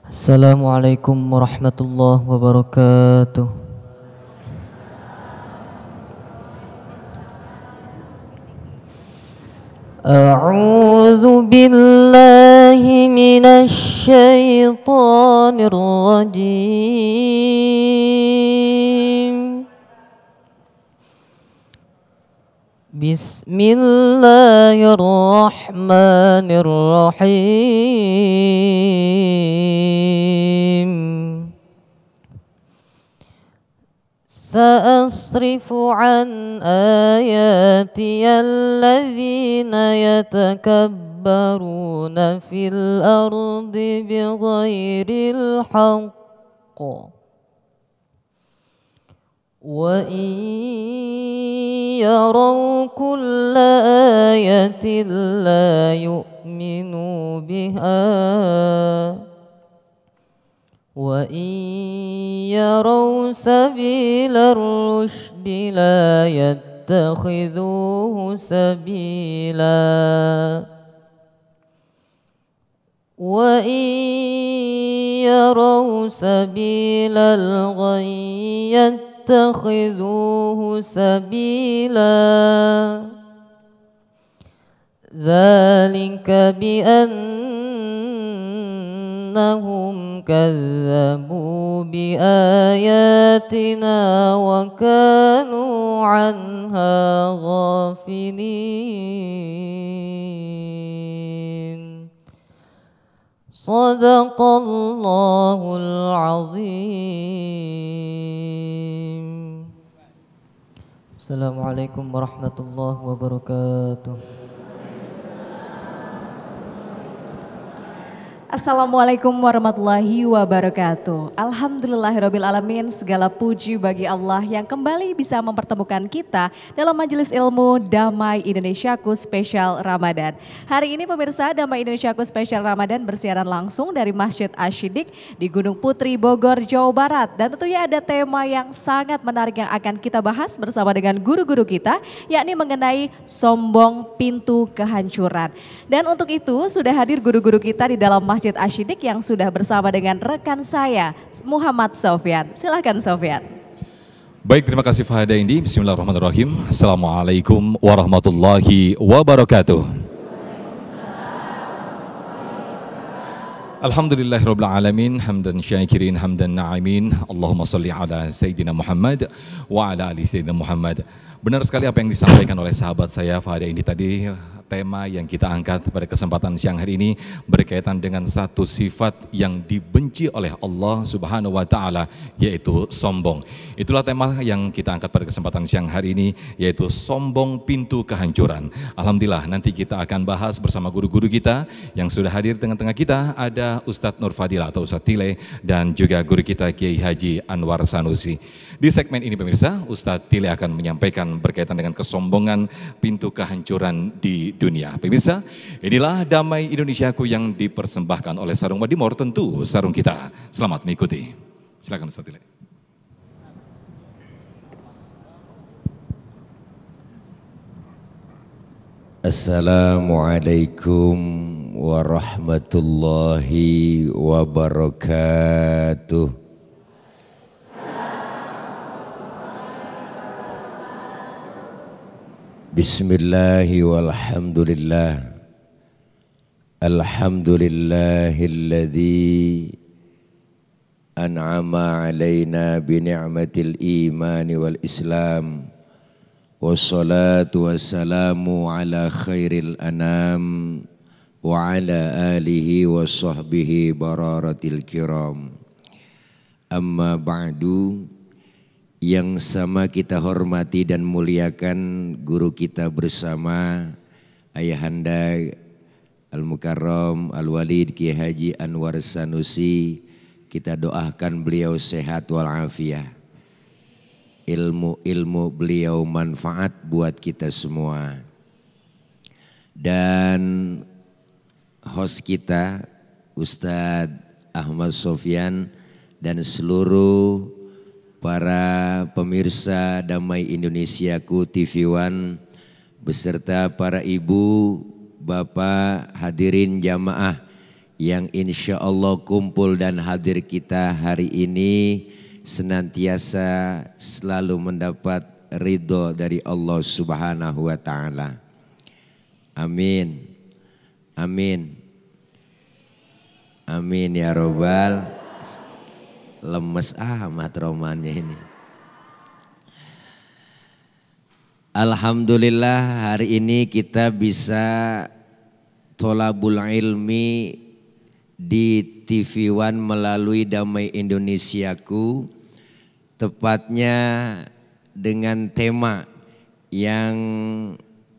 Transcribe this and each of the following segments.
Assalamualaikum warahmatullahi wabarakatuh. A'udzu billahi minasy syaithanir rajim. Bismillahirrahmanirrahim. Sa'asrifu an ayati alladhina yatakabbaruna fil ardi bighairil haqq wa in yaraw kulla ayatin la yu'minu biha wa in yaraw sabila ar-rushdi la yattakhidhuhu sabila wa in yaraw sabila al-ghayy yattakhidhuhu sabila dzalika bi annahum kazzabu bi ayatina wa kanu anha ghafilin. Sadaqallahul azim. Assalamualaikum warahmatullahi wabarakatuh. Assalamualaikum warahmatullahi wabarakatuh. Alhamdulillahirabbil alamin, segala puji bagi Allah yang kembali bisa mempertemukan kita dalam majelis ilmu Damai Indonesiaku spesial Ramadan. Hari ini pemirsa, Damai Indonesiaku spesial Ramadan bersiaran langsung dari Masjid Asy-Syidik di Gunung Putri, Bogor, Jawa Barat. Dan tentunya ada tema yang sangat menarik yang akan kita bahas bersama dengan guru-guru kita, yakni mengenai sombong pintu kehancuran. Dan untuk itu sudah hadir guru-guru kita di dalam Masjid Asy-Syidik yang sudah bersama dengan rekan saya Muhammad Sofyan. Silakan Sofyan. Baik, terima kasih Fahada Indi. Bismillahirrahmanirrahim. Assalamualaikum warahmatullahi wabarakatuh. Alhamdulillahirabbil alamin, hamdan syakirin, hamdan na'imin. Allahumma shalli ala Sayyidina Muhammad wa ala ali Sayyidina Muhammad. Benar sekali apa yang disampaikan oleh sahabat saya Fahada Indi tadi. Tema yang kita angkat pada kesempatan siang hari ini berkaitan dengan satu sifat yang dibenci oleh Allah Subhanahu wa taala, yaitu sombong. Itulah tema yang kita angkat pada kesempatan siang hari ini, yaitu sombong pintu kehancuran. Alhamdulillah, nanti kita akan bahas bersama guru-guru kita yang sudah hadir tengah-tengah kita. Ada Ustadz Nur Fadil atau Ustadz Tile dan juga guru kita Kiai Haji Anwar Sanusi. Di segmen ini pemirsa, Ustadz Tile akan menyampaikan berkaitan dengan kesombongan pintu kehancuran di dunia. Pemirsa, inilah Damai Indonesiaku yang dipersembahkan oleh Sarung Madimor, tentu sarung kita. Selamat mengikuti. Silakan Ustadz Tile. Assalamualaikum warahmatullahi wabarakatuh. Bismillahi walhamdulillah. Alhamdulillahilladzi an'ama alaina bi ni'matil imani wal islam. Wassalatu wassalamu ala khairil anam wa ala alihi wa sahbihi bararatil kiram. Amma ba'du. Yang sama kita hormati dan muliakan guru kita bersama Ayahanda Al-Mukarram Al-Walid Kiai Haji Anwar Sanusi. Kita doakan beliau sehat walafiat. Ilmu beliau manfaat buat kita semua. Dan host kita Ustadz Ahmad Sofyan dan seluruh para pemirsa Damai Indonesiaku TV One beserta para ibu, bapak, hadirin jamaah yang insya Allah kumpul dan hadir kita hari ini senantiasa selalu mendapat ridho dari Allah Subhanahu wa Ta'ala. Amin. Amin. Amin ya robbal. Lemes amat romannya ini. Alhamdulillah hari ini kita bisa tholabul ilmi di TV One melalui Damai Indonesiaku, tepatnya dengan tema yang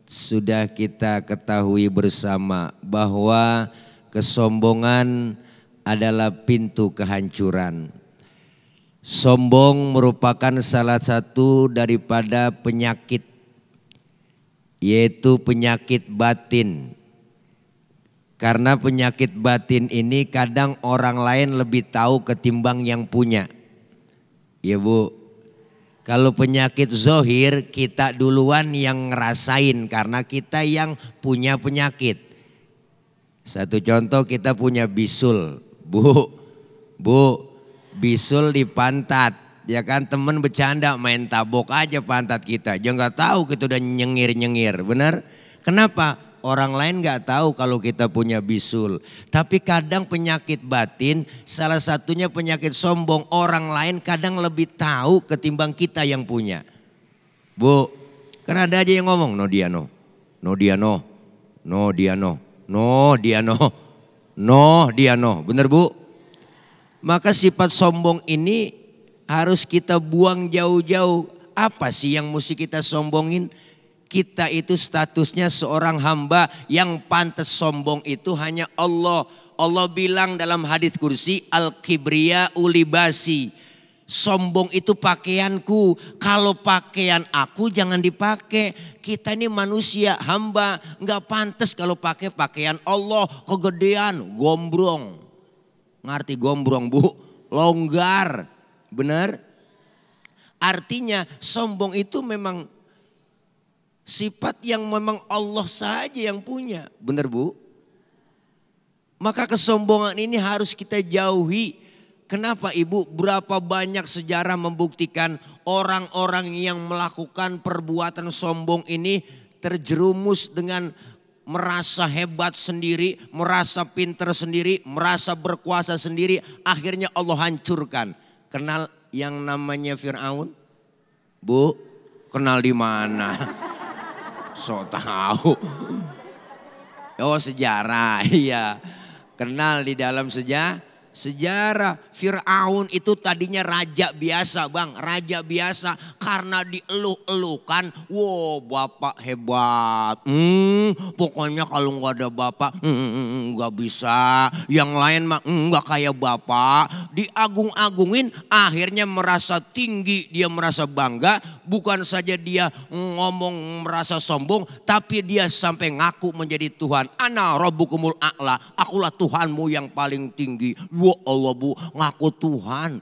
sudah kita ketahui bersama bahwa kesombongan adalah pintu kehancuran. Sombong merupakan salah satu daripada penyakit, yaitu penyakit batin. Karena penyakit batin ini kadang orang lain lebih tahu ketimbang yang punya. Ya Bu, kalau penyakit zohir kita duluan yang ngerasain karena kita yang punya penyakit. Satu contoh, kita punya bisul. Bu, bisul di pantat. Ya kan, temen bercanda main tabok aja pantat kita. Dia nggak tahu kita udah nyengir-nyengir, benar? Kenapa? Orang lain nggak tahu kalau kita punya bisul. Tapi kadang penyakit batin, salah satunya penyakit sombong. Orang lain kadang lebih tahu ketimbang kita yang punya. Bu, kan ada aja yang ngomong, no dia no, no dia no, no dia no, no dia no, no dia no. Bener Bu? Maka sifat sombong ini harus kita buang jauh-jauh. Apa sih yang mesti kita sombongin? Kita itu statusnya seorang hamba, yang pantas sombong itu hanya Allah. Allah bilang dalam hadits kursi, al-kibriya ulibasi. Sombong itu pakaianku. Kalau pakaian aku jangan dipakai. Kita ini manusia, hamba, nggak pantas kalau pakai pakaian Allah. Kegedean, gombrong. Ngerti gombrong Bu? Longgar, benar? Artinya sombong itu memang sifat yang memang Allah saja yang punya. Benar Bu? Maka kesombongan ini harus kita jauhi. Kenapa Ibu? Berapa banyak sejarah membuktikan orang-orang yang melakukan perbuatan sombong ini terjerumus dengan merasa hebat sendiri, merasa pintar sendiri, merasa berkuasa sendiri. Akhirnya Allah hancurkan. Kenal yang namanya Fir'aun? Bu, kenal di mana? So tahu. Oh sejarah, iya. Kenal di dalam sejarah. Fir'aun itu tadinya raja biasa Bang. Raja biasa karena dieluh-elukan. Wow bapak hebat. Pokoknya kalau nggak ada bapak nggak bisa. Yang lain mah nggak kayak bapak. Diagung-agungin, akhirnya merasa tinggi. Dia merasa bangga. Bukan saja dia ngomong merasa sombong, tapi dia sampai ngaku menjadi Tuhan. Ana rabbukumul a'la. Akulah Tuhanmu yang paling tinggi. Ya Allah Bu, ngaku Tuhan.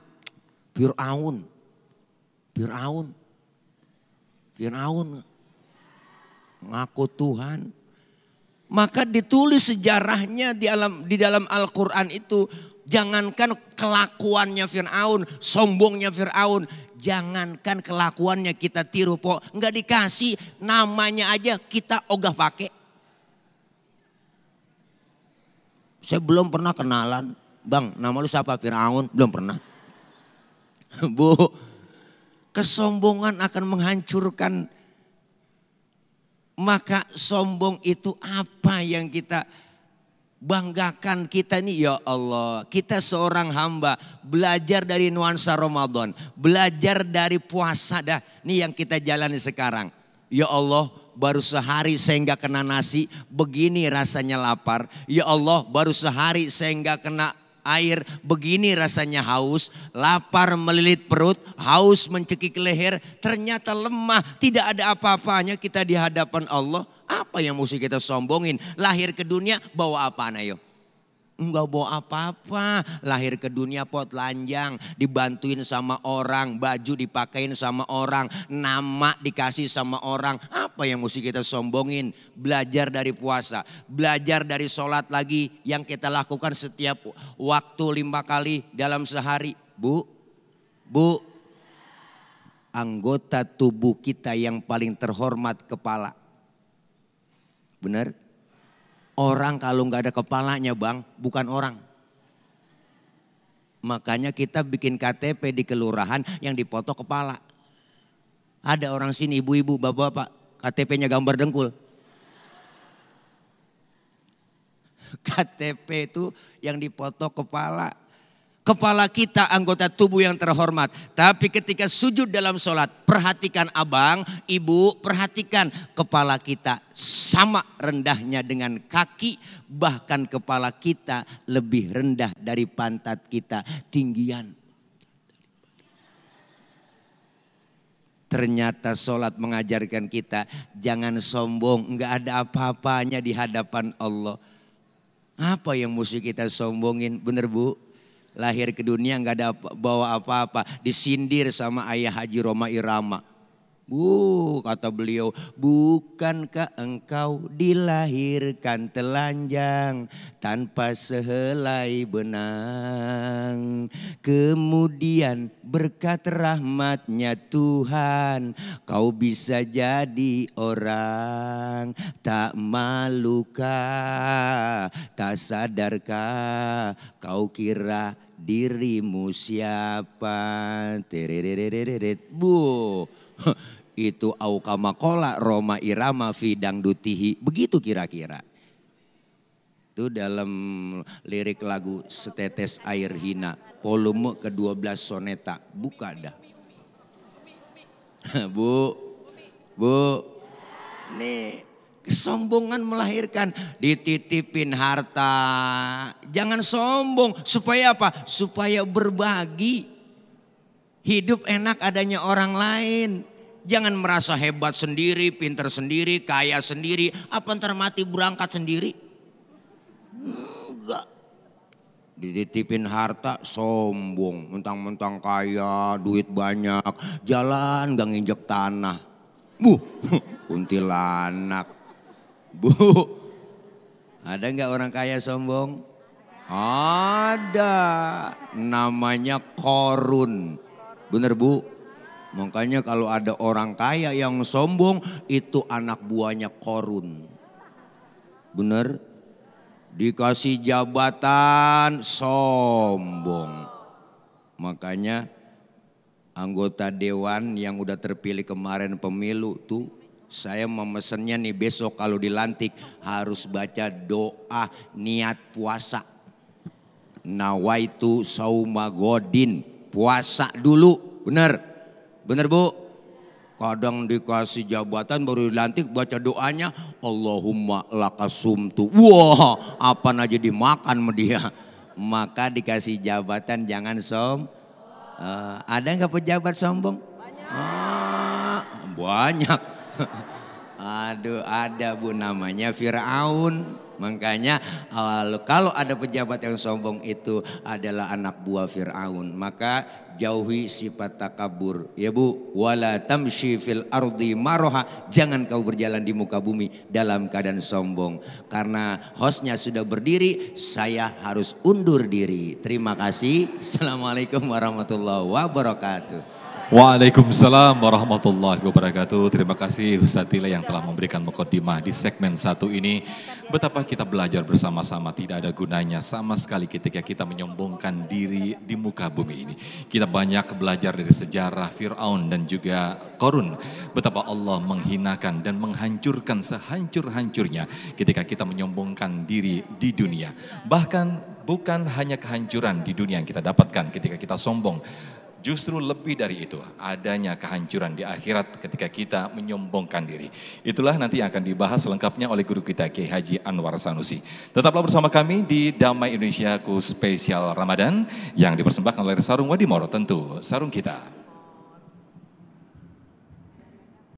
Fir'aun. Ngaku Tuhan. Maka ditulis sejarahnya di dalam Al-Quran itu. Jangankan kelakuannya Fir'aun, sombongnya Fir'aun. Jangankan kelakuannya kita tiru po. Enggak dikasih, namanya aja kita ogah pakai. Saya belum pernah kenalan. Bang, nama lu siapa? Fir'aun? Belum pernah. Bu, kesombongan akan menghancurkan. Maka sombong itu apa yang kita banggakan kita nih? Ya Allah, kita seorang hamba belajar dari nuansa Ramadan, belajar dari puasa dah. Nih yang kita jalani sekarang. Ya Allah, baru sehari saya nggak kena nasi, begini rasanya lapar. Ya Allah, baru sehari saya nggak kena air, begini rasanya haus. Lapar melilit perut, haus mencekik leher. Ternyata lemah, tidak ada apa-apanya kita di hadapan Allah. Apa yang mesti kita sombongin? Lahir ke dunia bawa apaan ayo? Enggak bawa apa-apa, lahir ke dunia pot lanjang, dibantuin sama orang, baju dipakein sama orang, nama dikasih sama orang. Apa yang mesti kita sombongin? Belajar dari puasa, belajar dari sholat lagi yang kita lakukan setiap waktu 5 kali dalam sehari. Bu, anggota tubuh kita yang paling terhormat kepala. Benar? Orang kalau nggak ada kepalanya bang, bukan orang. Makanya kita bikin KTP di kelurahan yang dipoto kepala. Ada orang sini, ibu-ibu, bapak-bapak, KTP-nya gambar dengkul. KTP itu yang dipoto kepala. Kepala kita anggota tubuh yang terhormat. Tapi ketika sujud dalam sholat, perhatikan abang, ibu, perhatikan kepala kita sama rendahnya dengan kaki. Bahkan kepala kita lebih rendah dari pantat kita, tinggian. Ternyata sholat mengajarkan kita jangan sombong, enggak ada apa-apanya di hadapan Allah. Apa yang mesti kita sombongin, bener bu? Lahir ke dunia nggak ada bawa apa-apa, disindir sama ayah Haji Roma Irama. Bu, kata beliau, bukankah engkau dilahirkan telanjang tanpa sehelai benang. Kemudian berkat rahmatnya Tuhan kau bisa jadi orang. Tak malukah, tak sadarkah kau kira dirimu siapa? Bu, itu aukamakola Roma Irama fidang dutihi. Begitu kira-kira. Itu dalam lirik lagu Setetes Air Hina. Volume ke-12 soneta. Buka dah. Bu. Nih kesombongan melahirkan. Dititipin harta. Jangan sombong. Supaya apa? Supaya berbagi. Hidup enak adanya orang lain. Jangan merasa hebat sendiri, pintar sendiri, kaya sendiri. Apa ntar mati berangkat sendiri? Enggak. Dititipin harta sombong. Mentang-mentang kaya, duit banyak. Jalan gak nginjek tanah. Bu, kuntilanak. Bu, ada gak orang kaya sombong? Ada. Namanya Korun. Bener bu? Makanya kalau ada orang kaya yang sombong itu anak buahnya Korun. Bener? Dikasih jabatan sombong. Makanya anggota dewan yang udah terpilih kemarin pemilu tuh saya memesennya nih besok kalau dilantik harus baca doa niat puasa. Nawaitu saumagodin. Puasa dulu, bener bu. Kadang dikasih jabatan baru dilantik baca doanya Allahumma lakasumtu. Wah, apa aja dimakan sama dia. Maka dikasih jabatan jangan ada nggak pejabat sombong? Banyak. Aduh, ada bu, namanya Fir'aun. Makanya kalau ada pejabat yang sombong itu adalah anak buah Fir'aun. Maka jauhi sifat takabur. Ya bu, wala tamshi fil ardi maroha. Jangan kau berjalan di muka bumi dalam keadaan sombong. Karena hostnya sudah berdiri, saya harus undur diri. Terima kasih. Assalamualaikum warahmatullahi wabarakatuh. Waalaikumsalam warahmatullahi wabarakatuh. Terima kasih Ustaz Tila yang telah memberikan mukaddimah di segmen 1 ini. Betapa kita belajar bersama-sama tidak ada gunanya sama sekali ketika kita menyombongkan diri di muka bumi ini. Kita banyak belajar dari sejarah Fir'aun dan juga Korun. Betapa Allah menghinakan dan menghancurkan sehancur-hancurnya ketika kita menyombongkan diri di dunia. Bahkan bukan hanya kehancuran di dunia yang kita dapatkan ketika kita sombong. Justru lebih dari itu, adanya kehancuran di akhirat ketika kita menyombongkan diri. Itulah nanti yang akan dibahas lengkapnya oleh guru kita Kiai Haji Anwar Sanusi. Tetaplah bersama kami di Damai Indonesiaku Spesial Ramadan yang dipersembahkan oleh Sarung Wadimoro, tentu sarung kita.